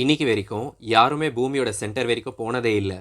இன்னைக்கு வரைக்கும் யாருமே பூமியோட சென்டர் வரைக்கும் போனதே இல்ல.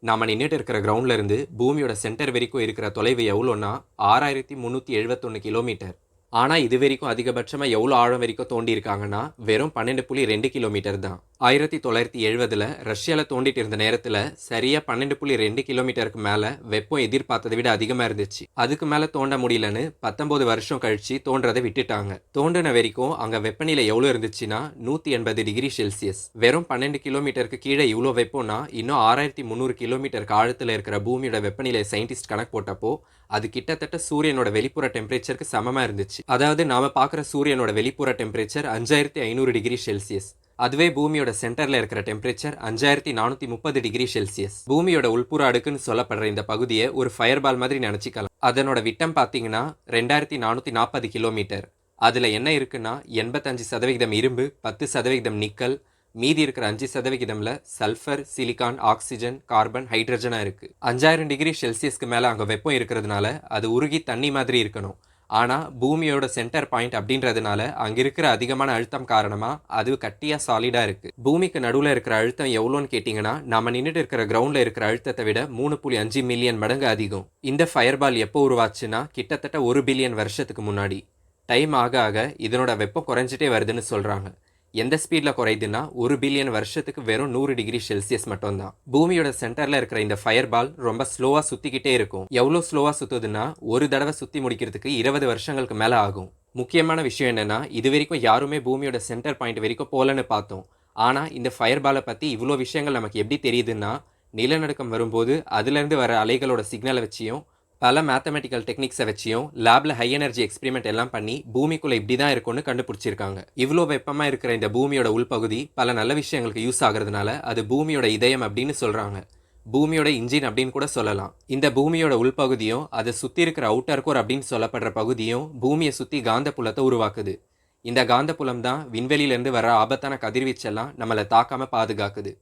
நாம நின்னுட்டு இருக்கிற கிரவுண்ட்ல இருந்து பூமியோட சென்டர் வரைக்கும் இருக்கிற தொலைவு எவ்வளோன்னா 6371 கிலோமீட்டர். ஆனா இதுவரைக்கும் அதிகபட்சமா எவ்வளோ ஆழம் வரைக்கும் தோண்டியிருக்காங்கன்னா வெறும் 12.2 கிலோமீட்டர் தான். 1970ல ரஷ்யால தோண்டிட்டு இருந்த நேரத்துல சரியா 12.2 கிலோமீட்டருக்கு மேல வெப்பம் எதிர்பார்த்ததை விட அதிகமா இருந்துச்சு. அதுக்கு மேல தோண்ட முடியலன்னு 19 வருஷம் கழிச்சு தோன்றதை விட்டுட்டாங்க. தோண்டின வரைக்கும் அங்க வெப்பநிலை எவ்வளோ இருந்துச்சுன்னா 180 டிகிரி செல்சியஸ். வெறும் 12 கிலோமீட்டருக்கு கீழே இவ்வளோ வெப்பம்னா இன்னும் 6300 கிலோமீட்டருக்கு ஆழத்துல இருக்கிற பூமியோட வெப்பநிலை சயின்டிஸ்ட் கணக்கு போட்டப்போ அது கிட்டத்தட்ட சூரியனோட வெளிப்புற டெம்பரேச்சருக்கு சமமா இருந்துச்சு. அதாவது நாம பார்க்குற சூரியனோட வெளிப்புற டெம்பரேச்சர் 5500 டிகிரி செல்சியஸ். அதுவே பூமியோட சென்டர்ல இருக்கிற டெம்பரேச்சர் 5430 டிகிரி செல்சியஸ். பூமியோட உள்புற அடுக்குன்னு சொல்லப்படுற இந்த பகுதியை ஒரு ஃபயர் பால் மாதிரி நினைச்சிக்கலாம். அதனோட விட்டம் பார்த்தீங்கன்னா 2440 கிலோமீட்டர். அதுல என்ன இருக்குன்னா 85% இரும்பு, 10% நிக்கல், மீதி இருக்கிற 5%ல சல்ஃபர், சிலிக்கான், ஆக்சிஜன், கார்பன், ஹைட்ரஜனா இருக்கு. 5000 டிகிரி செல்சியஸ்க்கு மேல அங்க வெப்பம் இருக்கிறதுனால அது உருகி தண்ணி மாதிரி இருக்கணும். ஆனா பூமியோட சென்டர் பாயிண்ட் அப்படின்றதுனால அங்க இருக்கிற அதிகமான அழுத்தம் காரணமா அது கட்டியா சாலிடா இருக்கு. பூமிக்கு நடுவுல இருக்கிற அழுத்தம் எவ்வளோன்னு கேட்டீங்கன்னா நம்ம நின்றுட்டு இருக்கிற கிரவுண்ட்ல இருக்கிற அழுத்தத்தை விட 3.5 மில்லியன் மடங்கு அதிகம். இந்த ஃபயர் பால் எப்போ உருவாச்சுன்னா கிட்டத்தட்ட 1 பில்லியன் வருஷத்துக்கு முன்னாடி. டைம் ஆக ஆக இதனோட வெப்பம் குறைஞ்சிட்டே வருதுன்னு சொல்றாங்க. எந்த ஸ்பீட்ல குறையுதுன்னா 1 பில்லியன் வருஷத்துக்கு வெறும் 100 டிகிரி செல்சியஸ் மட்டும்தான். பூமியோட சென்டர்ல இருக்கிற இந்த ஃபயர் பால் ரொம்ப ஸ்லோவா சுத்திக்கிட்டே இருக்கும். எவ்வளோ ஸ்லோவா சுத்துதுன்னா ஒரு தடவை சுத்தி முடிக்கிறதுக்கு 20 வருஷங்களுக்கு மேல ஆகும். முக்கியமான விஷயம் என்னன்னா இது வரைக்கும் யாருமே பூமியோட சென்டர் பாயிண்ட் வரைக்கும் போலன்னு பார்த்தோம். ஆனா இந்த ஃபயர் பாலை பத்தி இவ்வளோ விஷயங்கள் நமக்கு எப்படி தெரியுதுன்னா நிலநடுக்கம் வரும்போது அதுல இருந்து வர அலைகளோட சிக்னலை வச்சியும் பல மேத்தமெட்டிக்கல் டெக்னிக்ஸை வச்சியும் லேப்ல ஹை எனர்ஜி எக்ஸ்பெரிமெண்ட் எல்லாம் பண்ணி பூமிக்குள்ள இப்படி தான் இருக்கும்னு கண்டுபிடிச்சிருக்காங்க. இவ்வளோ வெப்பமா இருக்கிற இந்த பூமியோட உள்பகுதி பல நல்ல விஷயங்களுக்கு யூஸ் ஆகுறதுனால அது பூமியோட இதயம் அப்படின்னு சொல்றாங்க. பூமியோட இன்ஜின் அப்படின்னு கூட சொல்லலாம். இந்த பூமியோட உள்பகுதியும் அதை சுத்தி இருக்கிற அவுட்டர் கோர் அப்படின்னு சொல்லப்படுற பகுதியும் பூமியை சுத்தி காந்த புலத்தை உருவாக்குது. இந்த காந்த புலம் தான் விண்வெளியிலிருந்து வர ஆபத்தான கதிர்வீச்செல்லாம் நம்மளை தாக்காம பாதுகாக்குது.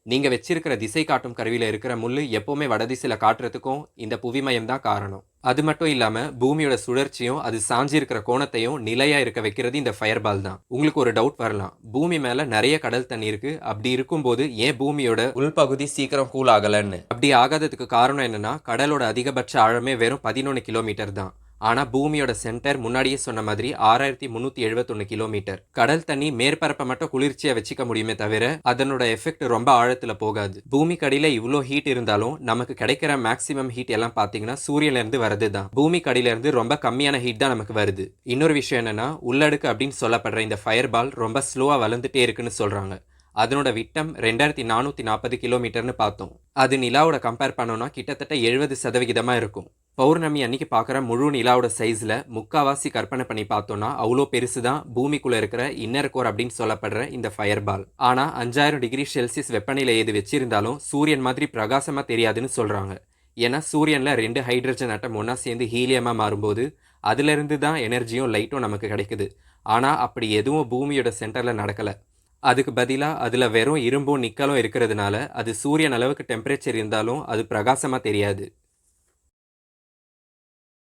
நீங்க வச்சிருக்கிற திசை காட்டும் கருவியில இருக்கிற முள்ளு எப்பவுமே வடதிசையில காட்டுறதுக்கும் இந்த புவிமயம் தான் காரணம். அது மட்டும் இல்லாம பூமியோட சுழற்சியும் அது சாஞ்சி இருக்கிற கோணத்தையும் நிலையா இருக்க வைக்கிறது இந்த ஃபயர் பால் தான். உங்களுக்கு ஒரு டவுட் வரலாம், பூமி மேல நிறைய கடல் தண்ணி இருக்கு, அப்படி இருக்கும்போது ஏன் பூமியோட உள்பகுதி சீக்கிரம் கூல் ஆகலன்னு? அப்படி ஆகாததுக்கு காரணம் என்னன்னா கடலோட அதிகபட்ச ஆழமே வெறும் 11 கிலோமீட்டர் தான். ஆனா பூமியோட சென்டர் முன்னாடியே சொன்ன மாதிரி 6371 கிலோமீட்டர். கடல் தண்ணி மேற்பரப்பை மட்டும் குளிர்ச்சியா வச்சுக்க முடியுமே தவிர அதனோட எஃபெக்ட் ரொம்ப ஆழத்துல போகாது. பூமிக்கு அடியில இவ்வளோ ஹீட் இருந்தாலும் நமக்கு கிடைக்கிற மேக்சிமம் ஹீட் எல்லாம் பாத்தீங்கன்னா சூரியன்ல இருந்து வரது தான். பூமிக்கு அடியில இருந்து ரொம்ப கம்மியான ஹீட் தான் நமக்கு வருது. இன்னொரு விஷயம் என்னன்னா உள்ளடுக்கு அப்படின்னு சொல்லப்படுற இந்த ஃபயர் பால் ரொம்ப ஸ்லோவா வளர்ந்துட்டே இருக்குன்னு சொல்றாங்க. அதனோட விட்டம் 2440 கிலோமீட்டர்னு பார்த்தோம். அது நிலாவோட கம்பேர் பண்ணோம்னா கிட்டத்தட்ட 70% இருக்கும். பௌர்ணமி அன்னைக்கு பார்க்குற முழு நிலாவோட சைஸில் முக்காவாசி கற்பனை பண்ணி பார்த்தோம்னா அவ்வளோ பெருசு தான் பூமிக்குள்ளே இருக்கிற இன்னர் கோர் அப்படின்னு சொல்லப்படுற இந்த ஃபயர் பால். ஆனால் 5000 டிகிரி செல்சியஸ் வெப்பநிலை எது வச்சிருந்தாலும் சூரியன் மாதிரி பிரகாசமாக தெரியாதுன்னு சொல்கிறாங்க. ஏன்னா சூரியனில் 2 ஹைட்ரஜன் அட்டம் ஒன்றா சேர்ந்து ஹீலியமாக மாறும்போது அதுலேருந்து தான் எனர்ஜியும் லைட்டும் நமக்கு கிடைக்குது. ஆனால் அப்படி எதுவும் பூமியோட சென்டரில் நடக்கலை. அதுக்கு பதிலாக அதில் வெறும் இரும்பும் நிக்கலும் இருக்கிறதுனால அது சூரியன் அளவுக்கு டெம்பரேச்சர் இருந்தாலும் அது பிரகாசமாக தெரியாது.